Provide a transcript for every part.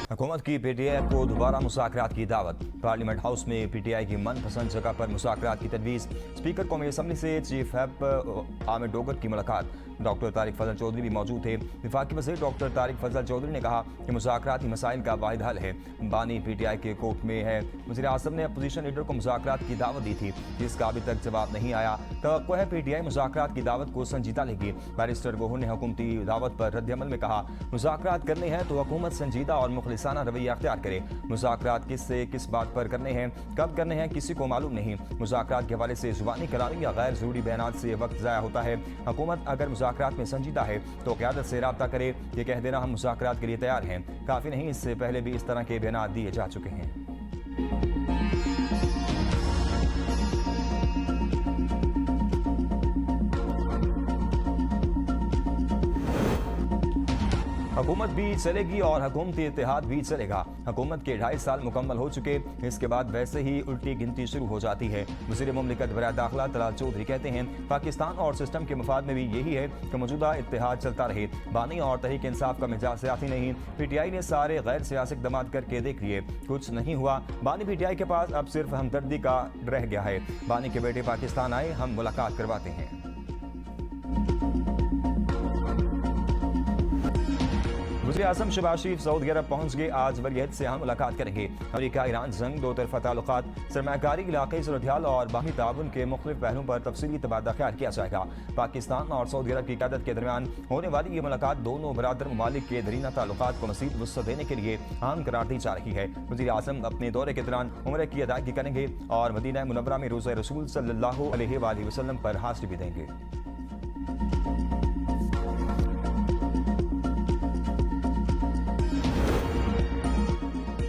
हुकूमत की पीटीआई को दोबारा मुज़ाकरात की दावत। पार्लियामेंट हाउस में पीटीआई की मनपसंद जगह पर मुज़ाकरात की तजवीज़। स्पीकर कौमी असम्बली से चीफ व्हिप आमिर डोगर की मुलाकात। डॉक्टर तारिक फजल चौधरी भी मौजूद थे। वफाकी वज़ीर डॉक्टर तारिक फजल चौधरी ने कहा कि मुज़ाकराती मसाइल का वाहिद हल है बानी पीटीआई के कोर्ट में है। वज़ीर आज़म ने अपोजिशन लीडर को मुज़ाकरात की दावत दी थी, जिसका अभी तक जवाब नहीं आया। तवक्को है पीटीआई मुज़ाकरात की दावत को संजीदा लेगी। बैरिस्टर गोहर ने हुकूमती दावत पर रद्द-ए-अमल में कहा, मुज़ाकरात करने हैं तो हुकूमत संजीदा और मुखलिसाना रवैया अख्तियार करे। मुज़ाकरात किससे किस बात पर करने हैं, कब करने हैं, किसी को मालूम नहीं। मुज़ाकरात के हवाले से ज़ुबानी कलामी या गैर ज़रूरी बयानात से वक्त ज़ाया होता है। हुकूमत अगर मुज़ाकरात में संजीदा है तो क़यादत से राब्ता करे। ये कह देना हम मुज़ाकरात के लिए तैयार हैं काफ़ी नहीं, इससे पहले भी इस तरह के बयानात दिए जा चुके हैं। हुकूमत भी चलेगी और हुकूमती इत्तेहाद भी चलेगा। हुकूमत के 2.5 साल मुकम्मल हो चुके, इसके बाद वैसे ही उल्टी गिनती शुरू हो जाती है। वज़ीर मुमलिकत बराए दाखिला तलाल चौधरी कहते हैं, पाकिस्तान और सिस्टम के मफाद में भी यही है कि मौजूदा इत्तेहाद चलता रहे। बानी और तहरीक इंसाफ का मिजाज सियासी नहीं। पीटीआई ने सारे गैर सियासी इक़दाम करके देख लिए, कुछ नहीं हुआ। बानी पीटीआई के पास अब सिर्फ हमदर्दी का रह गया है। बानी के बेटे पाकिस्तान आए, हम मुलाकात करवाते हैं। वज़ीर आज़म शहबाज शरीफ सऊदी अरब पहुंच गए। आज वलीअहद से हम मुलाकात करेंगे। अमेरिका ईरान जंग, दो तरफा ताल्लुकात, सरमायाकारी इलाक़ाई सूरत-ए-हाल और बाहमी ताउन के मुख्तलिफ पहलुओं पर तफसीली तबादला ख्याल किया जाएगा। पाकिस्तान और सऊदी अरब की क़यादत के दरमियान होने वाली ये मुलाकात दोनों बरादर ममालिक के दरीना ताल्लुकात को मज़ीद वुसअत देने के लिए अहम करार दी जा रही है। वज़ीर आज़म अपने दौरे के दौरान उम्र की अदायगी करेंगे और मदीना मुनव्वरा में रोज़ा रसूल सल्लल्लाहु अलैहि वसल्लम पर हाज़िरी भी देंगे।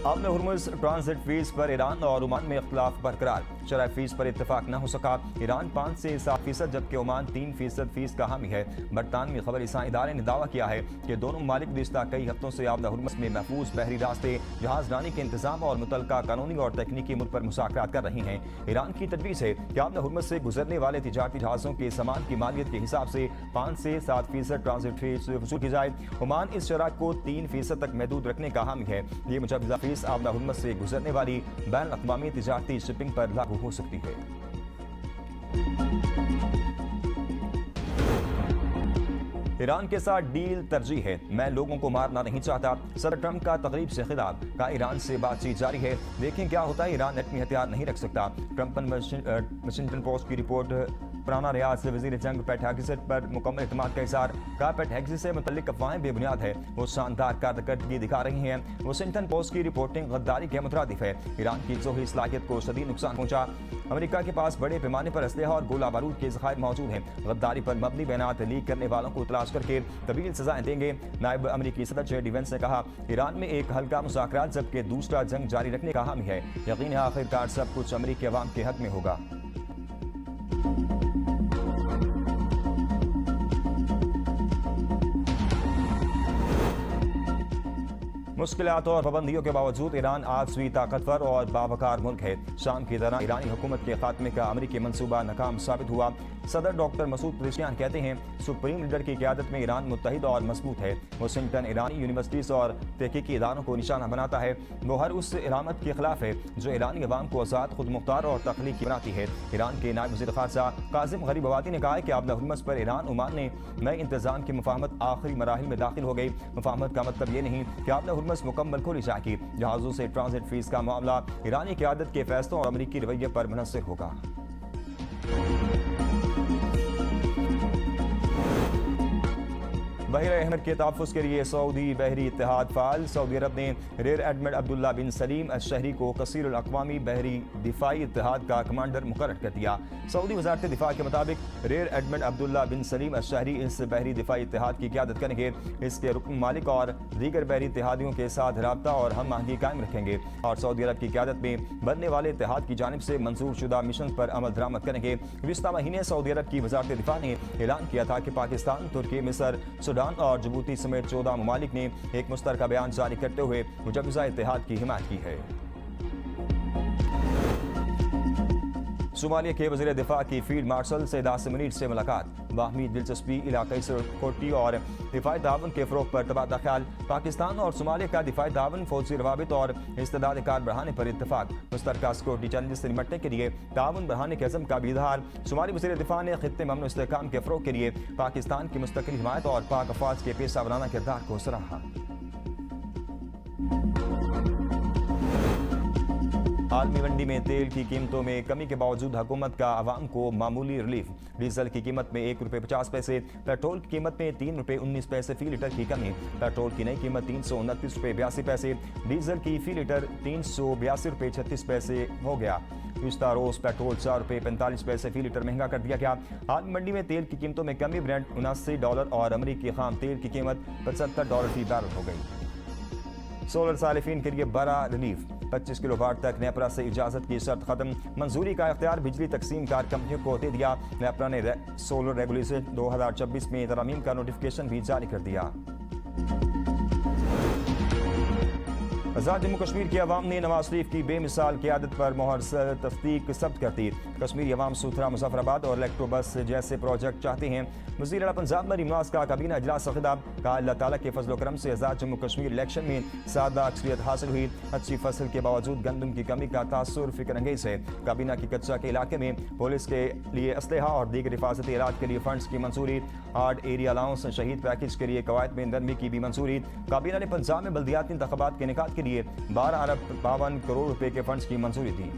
आमने हुर्मुज़ ट्रांजिट फीस पर ईरान और ओमान में इख्तिलाफ बरकरार। शरह फीस पर इत्तेफाक न हो सका। ईरान 5 से 7% जबकि ओमान 3% फीस का हामी है। बरतानवी खबर रसां इदारे ने दावा किया है कि दोनों ममालिक गुज़िश्ता कई हफ्तों से आमने हुर्मुज़ में महफूज बहरी रास्ते, जहाज़रानी के इंतजाम और मुतल्लिका कानूनी और तकनीकी अमूर पर मुज़ाकरात कर रही हैं। ईरान की तजवीज़ है कि आमने हुर्मुज़ से गुजरने वाले तिजारती जहाज़ों के सामान की मालियत के हिसाब से 5 से 7% ट्रांजिट फीस वसूल की जाए। ओमान इस शरह को 3% तक महदूद रखने का हामी है। ये मुजवज़ा फीस आमना हुर्मुज़ से गुजरने वाली बैन अक़वामी तिजारती शिपिंग पर लागू हो सकती है। ईरान के साथ डील तरजीह है, मैं लोगों को मारना नहीं चाहता। सदर ट्रंप का तकरीब से खिताब, का ईरान से बातचीत जारी है, देखें क्या होता है। ईरान एटमी हथियार नहीं रख सकता। ट्रंप वाशिंगटन पोस्ट की रिपोर्ट। पुराना रियाज से वज़ीर जंग पैट हेग्सेट पर मुकम्मल एतमाद का इज़हार। कहा पैट हेग्सेट से मुतल्लिक अफवाहें बेबुनियाद है, वो शानदार कारकर्दगी दिखा रही हैं। वाशिंगटन पोस्ट की रिपोर्टिंग गद्दारी के मुतरादिफ है। ईरान की जोही सलाहियत को शदीद नुकसान पहुंचा। अमेरिका के पास बड़े पैमाने पर असलहा और गोला बारूद के ज़खायर मौजूद हैं। गद्दारी पर मबनी बयानात लीक करने वालों को तलाश करके तवील सजाएं देंगे। नायब अमेरिकी सदर जे डिफेंस ने कहा, ईरान में एक हल्का मुज़ाकरात जबकि दूसरा जंग जारी रखने का हामी है। यकीन है आखिरकार सब कुछ अमेरिकी अवाम के हक में होगा। मुश्किलात और पाबंदियों के बावजूद ईरान आज भी ताकतवर और बावकार मुल्क है। शाम की तरह ईरानी हुकूमत के खात्मे का अमेरिकी मंसूबा नाकाम साबित हुआ। सदर डॉक्टर मसूद पेज़ेश्कियान कहते हैं, सुप्रीम लीडर की क़यादत में ईरान मुत्तहिद और मजबूत है। वाशिंगटन ईरानी यूनिवर्सिटीज़ और तहकीकी इदारों को निशाना बनाता है। वो हर उस इरामत के खिलाफ है जो ईरानी अवाम को आज़ाद, खुद मुख्तार और तख्लीकी बनाती है। ईरान के नायब वज़ीर ख़ारजा कासिम गरीबाबादी ने कहा है कि आबला हुर्मुज़ पर ईरान ओमान ने नए इंतज़ाम की मुफाहमत आखिरी मराहिल में दाखिल हो गई। मुफाहमत का मतलब ये नहीं कि आबला हुर्मुज़ मुकम्मल खोली जाएगी। जहाज़ों से ट्रांजिट फीस का मामला ईरानी क़यादत के फैसलों और अमेरिकी रवैये पर मुनहसर होगा। बहर अहमद के तहफ़्फ़ुज़ के लिए सऊदी बहरी इत्तेहाद फ़ाल। सऊदी अरब ने रेयर एडमिरल अब्दुल्ला बिन सलीम अश-शहरी को कसीरुल अक़वामी बहरी दिफ़ाई इत्तेहाद का कमांडर मुकर्रर कर दिया। सऊदी वज़ारत दिफ़ा के मुताबिक रेयर एडमिरल अब्दुल्ला बिन सलीम अश-शहरी इस बहरी दिफ़ाई इत्तेहाद की क़यादत करेंगे। इसके रुकन मालिक और दीगर बहरी इत्तेहादियों के साथ राब्ता और हम आहंगी कायम रखेंगे और सऊदी अरब की क़यादत में बनने वाले इत्तेहाद की जानिब से मंजूर शुदा मिशन पर अमल दरामद करेंगे। गुज़िश्ता महीने सऊदी अरब की वज़ारत दिफ़ा ने ऐलान किया था कि पाकिस्तान, तुर्की, मिस्र, सूडान और जिबूती समेत 14 ममालिक ने एक मुश्तरका बयान जारी करते हुए मुजवज़ा इत्तेहाद की हिमायत की है। सोमालिया के वज़ीर दिफा की फील्ड मार्शल सैयद आसिम मुनीर से मुलाकात। बाहमी दिलचस्पी, इलाकाई सिक्योरिटी और दिफाई ताउन के फ़रोग़ पर तबादला ख्याल। पाकिस्तान और सोमालिया का दिफाई ताउन, फौजी रवाबित और इस्तेदाद कार बढ़ाने पर इत्तफाक। मुश्तरका सिक्योरिटी चैलेंज से निपटने के लिए ताउन बढ़ाने के अज़्म का भी इज़हार। सोमाली वज़ीर दिफा ने खित्ते में अमन इस्तेहकाम के फ़रोग़ के लिए पाकिस्तान की मुस्तकिल हिमायत और पाक अफवाज के पेशा वराना किरदार को सराहा। आलमी मंडी में तेल की कीमतों में कमी के बावजूद हुकूमत का आवाम को मामूली रिलीफ। डीजल की कीमत में ₹1.50, पेट्रोल की कीमत में ₹3.19 फी लीटर की कमी। पेट्रोल की नई कीमत ₹329.82, डीजल की फी लीटर ₹382.36 हो गया। गुज़श्ता रोज पेट्रोल $4.45 फी लीटर महंगा कर दिया गया। आलमी मंडी में तेल की कीमतों में कमी, ब्रेंट $79 और अमरीकी खाम तेल की कीमत $75 फी बैरल हो गई। सोलर सालिफीन के लिए बड़ा रिलीफ। 25 किलोवाट तक नेपरा से इजाजत की शर्त खत्म। मंजूरी का इख्तियार बिजली तकसीम कार कंपनियों को दे दिया। नेपरा ने सोलर रेगुलेशन 2026 में तरमीम का नोटिफिकेशन भी जारी कर दिया। आज़ाद जम्मू कश्मीर की अवाम ने नवाज शरीफ की बेमिसाल क़यादत पर मोहर तस्दीक सब्त कर दी। कश्मीरी अवाम सूथरा, मुजफ्फराबाद और इलेक्ट्रोबस जैसे प्रोजेक्ट चाहते हैं। वज़ीर आला पंजाब मरीम नवाज का काबीना इजलास से खिताब। कहा अल्लाह ताला के फजल करम से आज़ाद जम्मू कश्मीर इलेक्शन में सादा अक्सरियत हासिल हुई। अच्छी फसल के बावजूद गंदम की कमी का तासुर फिक्र अंगेज है। काबीना की कच्चा के इलाके में पुलिस के लिए असलहा और दीगर हिफाजती इलाज के लिए फंड्स की मंजूरी। हार्ड एरिया अलाउंस, शहीद पैकेज के लिए कवायद में नरमी की भी मंजूरी। काबीना ने पंजाब में बल्दियाती इंतखाबात के इनेकाद के लिए 12 अरब 52 करोड़ रुपए के फंड्स की मंजूरी दी।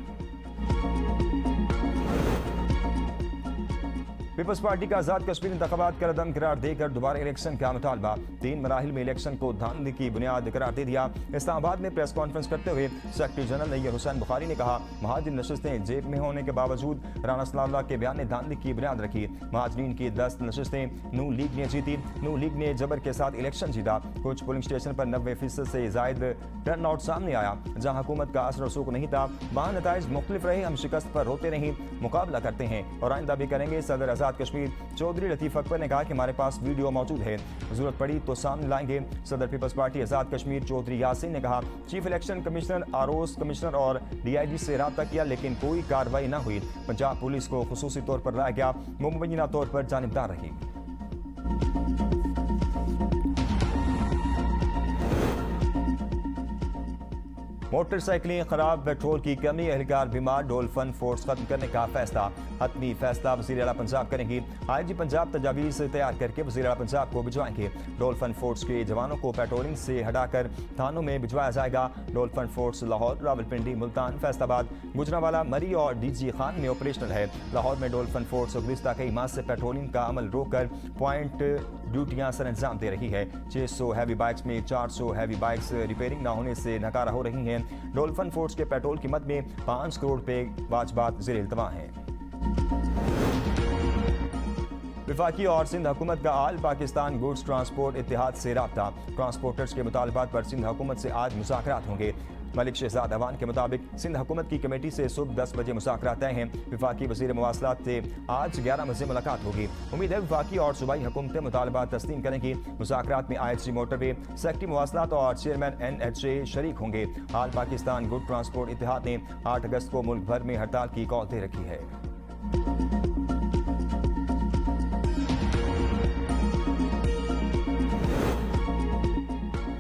पीपल्स पार्टी का आज़ाद कश्मीर इंतखाबात का रदम करार देकर दोबारा इलेक्शन का मुतालबा। 3 मराहिल में इलेक्शन को धांधली की बुनियाद करार दे दिया। इस्लामाबाद में प्रेस कॉन्फ्रेंस करते हुए सेक्रेटरी जनरल नैयर हुसैन बुखारी ने कहा, महाजिर नशस्तें जेब में होने के बावजूद राना सलाउल्लाह के बयान ने धांधली की बुनियाद रखी। महाजरीन की 10 नशस्तें नून लीग ने जीती। नून लीग ने जबर के साथ इलेक्शन जीता। कुछ पोलिंग स्टेशन पर 90% से जायद टर्न आउट सामने आया। जहाँ हुकूमत का असर रसूख नहीं था, वहाँ नताइज मुख्तलिफ रहे। हम शिकस्त पर रोते नहीं, मुकाबला करते हैं और आइंदा भी करेंगे। सदर आज़ाद कश्मीर चौधरी लतीफ अकबर ने कहा कि हमारे पास वीडियो मौजूद है, जरूरत पड़ी तो सामने लाएंगे। सदर पीपल्स पार्टी आज़ाद कश्मीर चौधरी यासीन ने कहा, chief election commissioner, ROS commissioner और DIG से रब्ता किया लेकिन कोई कार्रवाई न हुई। पंजाब पुलिस को खुसूसी तौर पर लाया गया, मुबैना तौर पर जानिबदार रही। मोटरसाइकिलें खराब, पेट्रोल की कमी, एहलकार बीमार, डोलफन फोर्स खत्म करने का फैसला। हतमी फैसला वज़ीर आला पंजाब करेंगी। IG पंजाब तजावीज़ तैयार करके वज़ीर आला पंजाब को भिजवाएंगे। डोलफन फोर्स के जवानों को पेट्रोलिंग से हटाकर थानों में भिजवाया जाएगा। डोलफन फोर्स लाहौर, रावलपिंडी, मुल्तान, फैसलाबाद, गुजरांवाला, मरी और DG खान में ऑपरेशनल है। लाहौर में डोलफन फोर्स गुज़िश्ता कई माह से पेट्रोलिंग का अमल रोककर पॉइंट ड्यूटियां सर अंजाम दे रही है। 600 हैवी बाइक्स में 400 हैवी बाइक्स रिपेयरिंग न होने से नकारा हो रही हैं। डोलफन फोर्स के पेट्रोल कीमत में 5 करोड़ रुपए वाजबात ज़ेर इल्तवा हैं। वफाकी और सिंध हुकूमत का आल पाकिस्तान गुड्स ट्रांसपोर्ट इत्तेहाद से राब्ता। ट्रांसपोर्टर्स के मुतालबात पर सिंध हुकूमत से आज मुज़ाकरात होंगे। मलिक शहजाद अवान के मुताबिक सिंध हुकूमत की कमेटी से सुबह 10 बजे मुज़ाकरात तय हैं। वफाकी वज़ीर मवासलात से आज 11 बजे मुलाकात होगी। उम्मीद है वफाकी और सूबाई हुकूमतें मुतालबात तस्लीम करेंगी। मुज़ाकरात में IHC मोटरवे, सेक्रेटरी मवासलात और चेयरमैन NHA शरीक होंगे। आल पाकिस्तान गुड ट्रांसपोर्ट इत्तेहाद ने 8 अगस्त को मुल्क भर में हड़ताल की कॉल दे रखी है।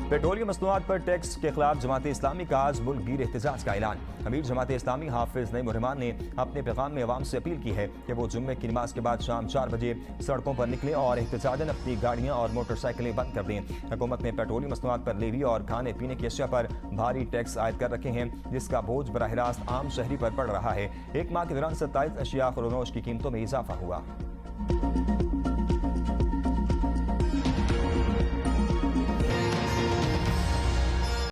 पेट्रोलियम मसनूआत पर टैक्स के खिलाफ जमात इस्लामी का आज मुल्क गिर एहतजाज का ऐलान। अमीर जमात इस्लामी हाफिज नईम रहमान ने अपने पैगाम में अवाम से अपील की है कि वो जुम्मे की नमाज के बाद शाम 4 बजे सड़कों पर निकलें और एहतजाजन अपनी गाड़ियां और मोटरसाइकिलें बंद कर दें। हुकूमत ने पेट्रोलियम मसनूआत पर लेवी और खाने पीने की अशिया पर भारी टैक्स आयद कर रखे हैं, जिसका बोझ बराह रास्त आम शहरी पर पड़ रहा है। एक माह के दौरान 27 अशिया खुरोनोश की कीमतों में इजाफा हुआ।